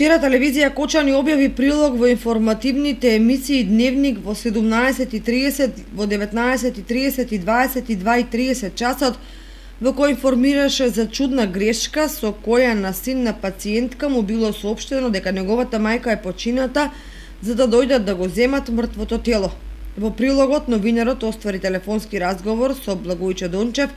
Вчера телевизија Кочани објави прилог во информативните емисии Дневник во 17:30, во 19:30 и 22:30 часот, во кој информираше за чудна грешка со која на син на пациентка му било соопштено дека неговата мајка е почината за да дојдат да го земат мртвото тело. Во прилогот новинарот оствари телефонски разговор со Благојче Дончев,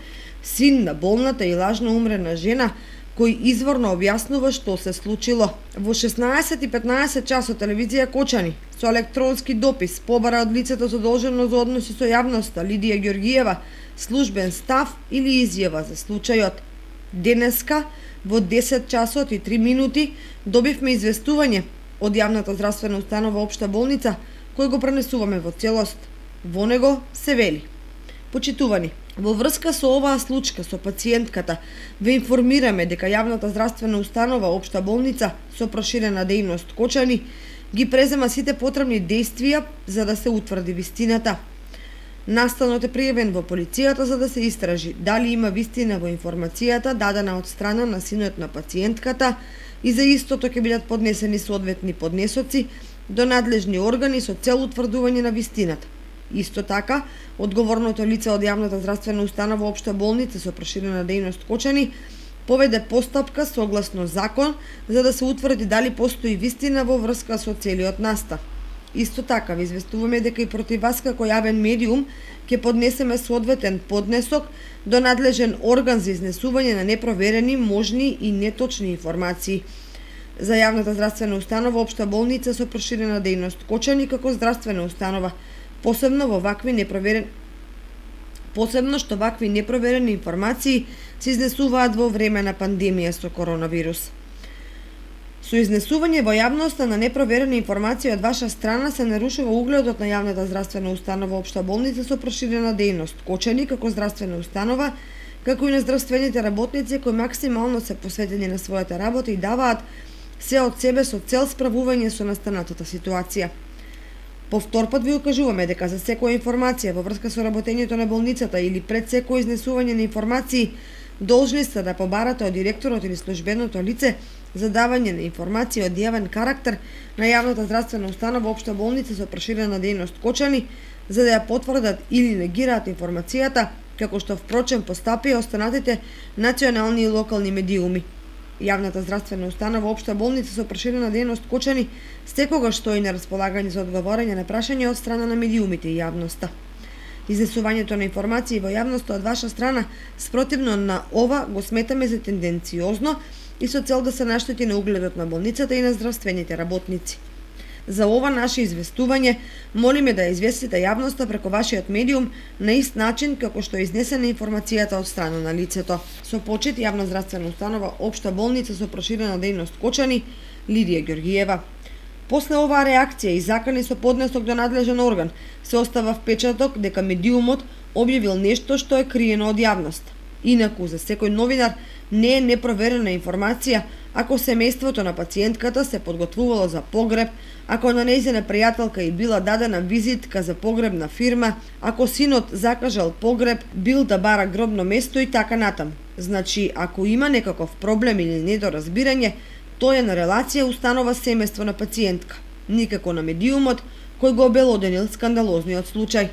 син на болната и лажно умрена жена, кој изворно објаснува што се случило. Во 16:15 часот телевизија Кочани со електронски допис побара од лицето задолжено за односи со јавноста Лидија Ѓоргиева службен став или изјава за случајот. Денеска во 10 часот и 3 минути добивме известување од јавната здравствена установа Општа болница, кој го пренесуваме во целост. Во него се вели: почитувани, во врска со оваа случка со пациентката, ве информираме дека јавната здравствена установа Општа болница со проширена дејност Кочани ги презема сите потребни действија за да се утврди вистината. Настанот е пријавен во полицијата за да се истражи дали има вистина во информацијата дадена од страна на синот на пациентката и за истото ќе бидат поднесени соодветни поднесоци до надлежни органи со цел утврдување на вистината. Исто така, одговорното лице од јавната здравствена установа Општа болница со проширена дејност Кочани поведе постапка согласно закон за да се утврди дали постои вистина во врска со целиот настан. Исто така, ви известуваме дека и против вас како јавен медиум ќе поднесеме соодветен поднесок до надлежен орган за изнесување на непроверени, можни и неточни информации. За јавната здравствена установа Општа болница со проширена дејност Кочани како здравствена установа, посебно што вакви непроверени информации се изнесуваат во време на пандемија со коронавирус. Со изнесување во јавноста на непроверени информации од ваша страна се нарушува угледот на јавната здравствена установа Општа болница со проширена дејност Кочани како здравствена установа, како и на здравствените работници кои максимално се посветени на својата работа и даваат се од себе со цел справување со настанатата ситуација. Повтор пат ви укажуваме дека за секоја информација во врска со работењето на болницата или пред секој изнесување на информации должни сте да побарате од директорот или службеното лице за давање на информација од јавен карактер на јавната здравствена установа Општа болница со проширена дејност Кочани за да ја потврдат или негираат информацијата, како што впрочем постапија останатите национални и локални медиуми. Јавната здравствена установа Општа болница со проширена дејност Кочани секогаш стои на располагање за одговорање на прашања од страна на медиумите и јавноста. Изнесувањето на информации во јавноста од ваша страна спротивно на ова го сметаме за тенденциозно и со цел да се наштети на угледот на болницата и на здравствените работници. За ова наше известување молиме да ја известите јавноста преку вашиот медиум на ист начин како што е изнесена информацијата од страна на лицето. Со почит, јавна здравствена установа Општа болница со проширена дејност Кочани, Лидија Ѓоргиева. После оваа реакција и закани со поднесок до надлежен орган, се остава впечаток дека медиумот објавил нешто што е криено од јавноста. Инаку, за секој новинар не е непроверена информација ако семејството на пациентката се подготвувало за погреб, ако на нејзина пријателка и била дадена визитка за погребна фирма, ако синот закажал погреб, бил да бара гробно место и така натаму. Значи, ако има некаков проблем или недоразбирање, тој е на релација установа семејство на пациентка, никако на медиумот кој го обелоденил скандалозниот случај.